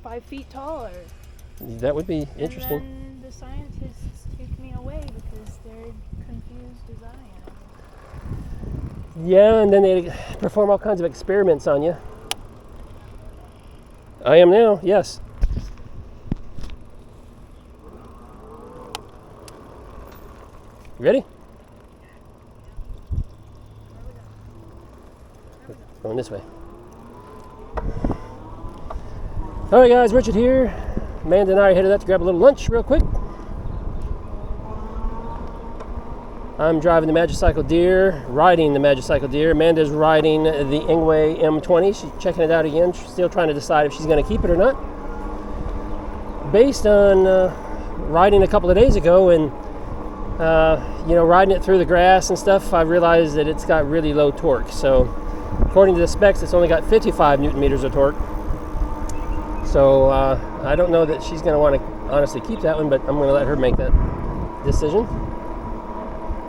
5 feet taller. That would be interesting. And then the scientists take me away because they're confused as I am. Yeah, and then they perform all kinds of experiments on you. I am now, yes. You ready? Going this way. All right, guys, Richard here. Amanda and I are headed out to grab a little lunch real quick. I'm driving the Magicycle Deer, riding the Magicycle Deer. Amanda's riding the Ingwe M20. She's checking it out again. She's still trying to decide if she's going to keep it or not. Based on riding a couple of days ago and riding it through the grass and stuff, I realized that it's got really low torque. So according to the specs, it's only got 55 Newton meters of torque. So I don't know that she's going to want to honestly keep that one, but I'm going to let her make that decision.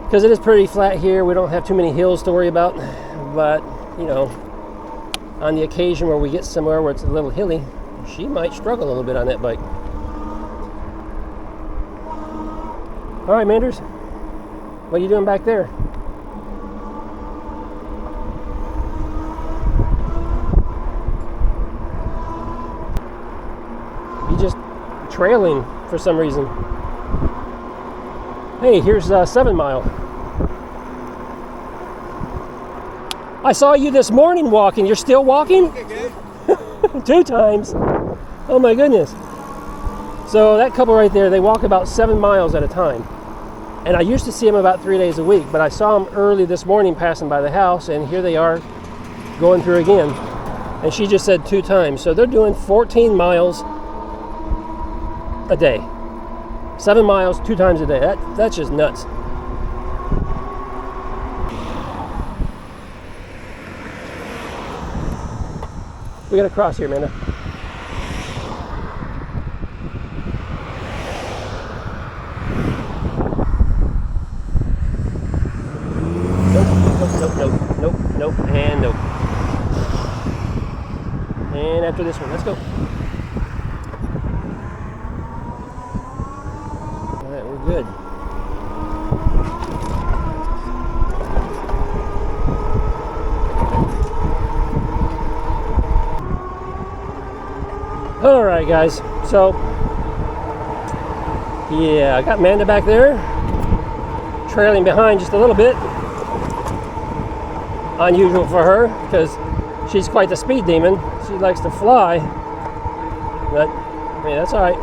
Because it is pretty flat here, we don't have too many hills to worry about. But, on the occasion where we get somewhere where it's a little hilly, she might struggle a little bit on that bike. All right, Manders, what are you doing back there? You just trailing for some reason. Hey, here's 7 Mile. I saw you this morning walking. You're still walking? 2 times. Oh my goodness. So that couple right there, they walk about 7 miles at a time. And I used to see them about 3 days a week, but I saw them early this morning passing by the house, and here they are going through again. And she just said 2 times. So they're doing 14 miles a day. 7 miles 2 times a day. That's just nuts. We gotta cross here, Amanda. Nope, and nope. And after this one, let's go. All right, we're good. All right, guys. So, yeah, I got Amanda back there, trailing behind just a little bit. Unusual for her because she's quite the speed demon. She likes to fly, but that's all right.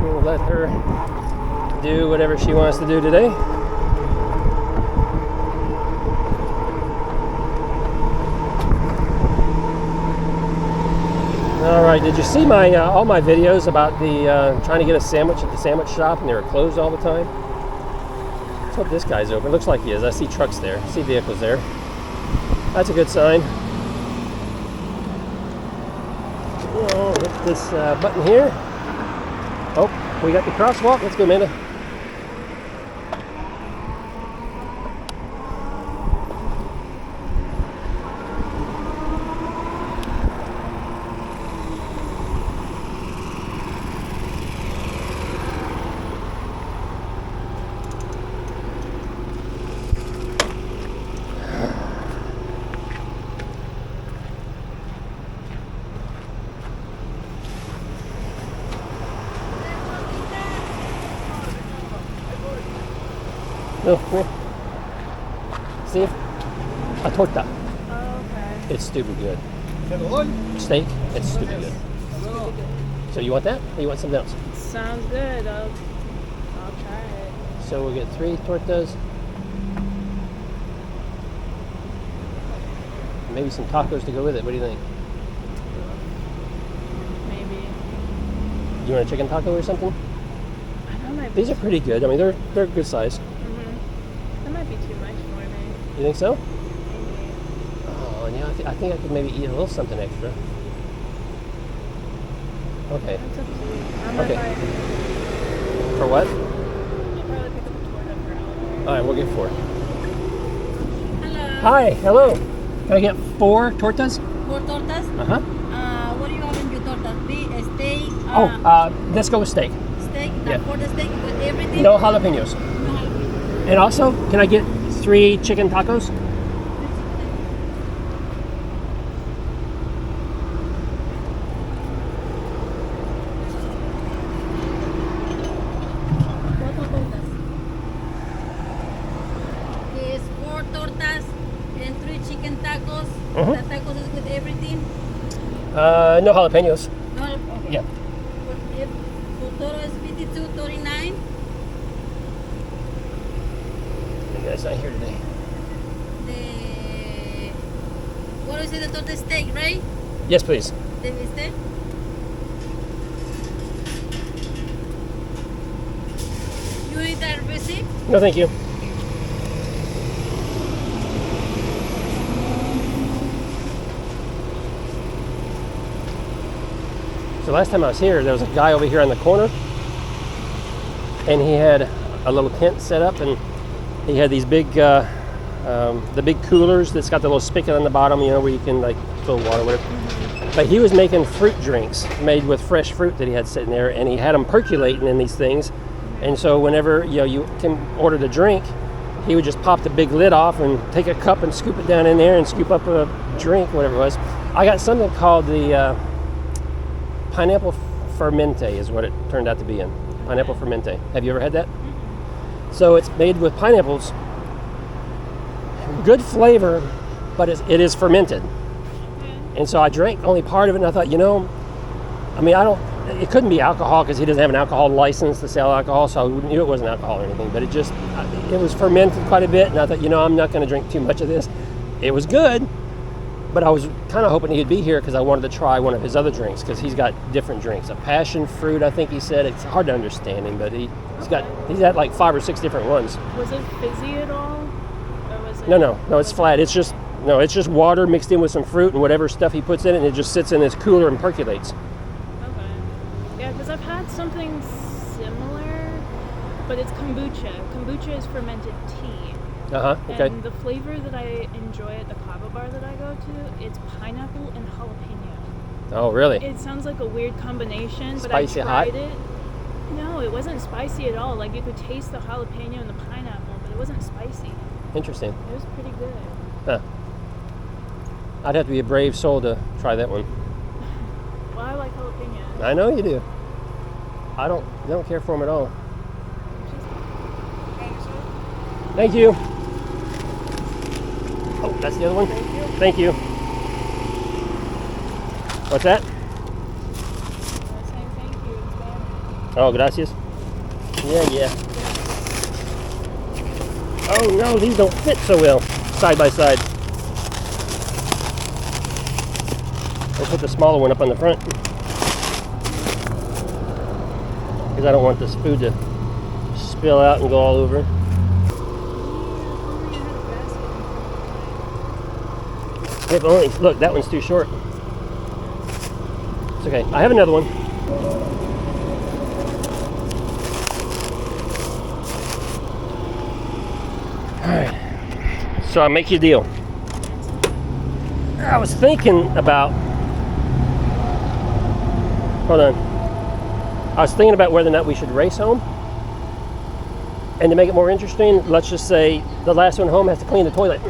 We'll let her do whatever she wants to do today. All right, did you see my all my videos about the trying to get a sandwich at the sandwich shop and they were closed all the time? Let's hope this guy's open. Looks like he is. I see trucks there. I see vehicles there. That's a good sign. Oh, hit this button here. Oh, we got the crosswalk. Let's go, Amanda. No, come here. See? A torta. Oh, okay. It's stupid good. Steak, it's stupid good. So you want that, or you want something else? Sounds good. I'll try it. So we'll get 3 tortas. Maybe some tacos to go with it. What do you think? Maybe. You want a chicken taco or something? I don't know. These are pretty good. I mean, they're good size. That might be too much for me. You think so? Maybe. Oh, yeah. I think I could maybe eat a little something extra. Okay. That's up to you. I'm Okay. gonna For what? probably pick up a torta for Oliver. All right, we'll get 4. Hello. Hi, hello. Can I get 4 tortas? 4 tortas. Uh-huh. What do you have in Let's go with steak. Steak, Yeah. for the steak with everything. No jalapenos. No jalapeno. And also, can I get 3 chicken tacos? Cuatro tortas. Is 4 tortas and 3 chicken tacos. Mhm. The tacos is with everything. No jalapenos. No, okay. Yeah. If total is 52.39. The guy's not here today. The what is it? The torta steak, right? Yes, please. The bistec. You need that receipt? No, thank you. So last time I was here, there was a guy over here on the corner, and he had a little tent set up, and he had these big, the big coolers that's got the little spigot on the bottom, you know, where you can like fill water with it. But he was making fruit drinks made with fresh fruit that he had sitting there, and he had them percolating in these things. And so whenever you can order the drink, he would just pop the big lid off and take a cup and scoop it down in there and scoop up a drink, whatever it was. I got something called the pineapple fermente is what it turned out to be in. Pineapple fermente. Have you ever had that? So it's made with pineapples. Good flavor, but it is fermented. And so I drank only part of it, and I thought, I mean, it couldn't be alcohol because he doesn't have an alcohol license to sell alcohol, so I knew it wasn't alcohol or anything, but it was fermented quite a bit, and I thought, I'm not going to drink too much of this. It was good, but I was kind of hoping he'd be here because I wanted to try one of his other drinks because he's got different drinks. A passion fruit, I think he said. It's hard to understand him, but he's had like 5 or 6 different ones. Was it fizzy at all? Or was it No, it's flat. It's just water mixed in with some fruit and whatever stuff he puts in it, and it just sits in this cooler and percolates. Okay. Yeah, because I've had something similar, but it's kombucha. Kombucha is fermented tea. Okay. And the flavor that I enjoy at the kava bar that I go to, it's pineapple and jalapeno. Oh, really? It sounds like a weird combination, but Spicy, I tried hot? it. No, it wasn't spicy at all. Like you could taste the jalapeno and the pineapple, but it wasn't spicy. Interesting. It was pretty good. Huh. I'd have to be a brave soul to try that one. Well, I like jalapeno. I know you do. I don't care for them at all. Thank you. Oh, that's the other one? Thank you. What's that? I was saying thank you in Spanish. Oh, gracias. Yeah. Oh no, these don't fit so well side by side. We'll put the smaller one up on the front because I don't want this food to spill out and go all over. If only, look, that one's too short. It's okay. I have another one. Alright. So I'll make you a deal. I was thinking about, hold on. I was thinking about whether or not we should race home. And to make it more interesting, let's just say the last one home has to clean the toilet.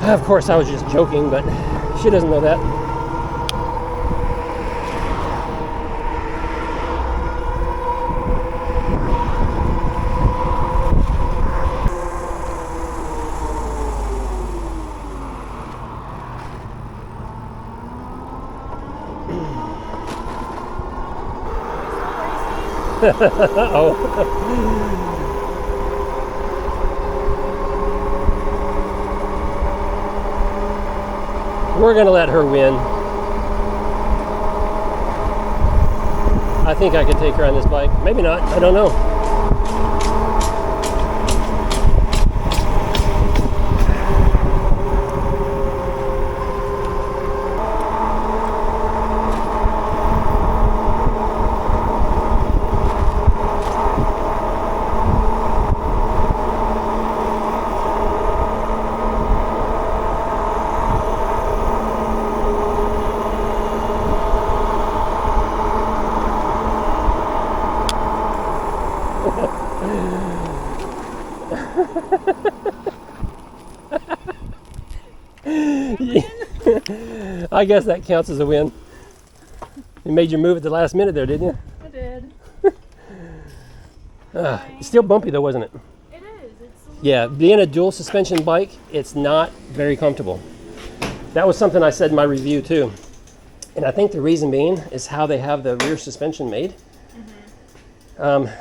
Of course, I was just joking, but she doesn't know that. Oh. We're going to let her win. I think I could take her on this bike. Maybe not. I don't know. I guess that counts as a win. You made your move at the last minute there, didn't you? I did. It's still bumpy though, wasn't it? It is. It's a little Yeah, being a dual suspension bike, it's not very comfortable. That was something I said in my review too. And I think the reason being is how they have the rear suspension made. It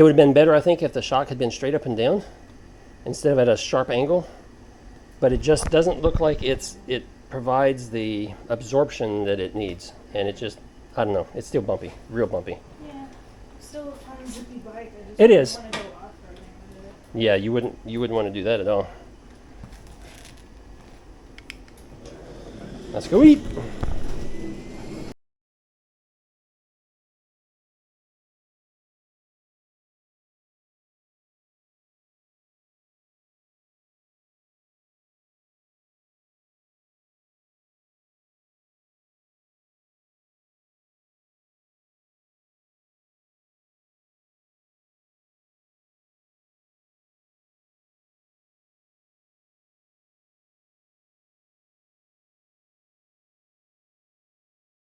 would have been better, I think, if the shock had been straight up and down instead of at a sharp angle. But it just doesn't look like it provides the absorption that it needs. And it just, I don't know, it's still bumpy, real bumpy. Yeah. Still a fun zippy bike. I just It is. want to go off-roading with it. Yeah, you wouldn't want to do that at all. Let's go eat.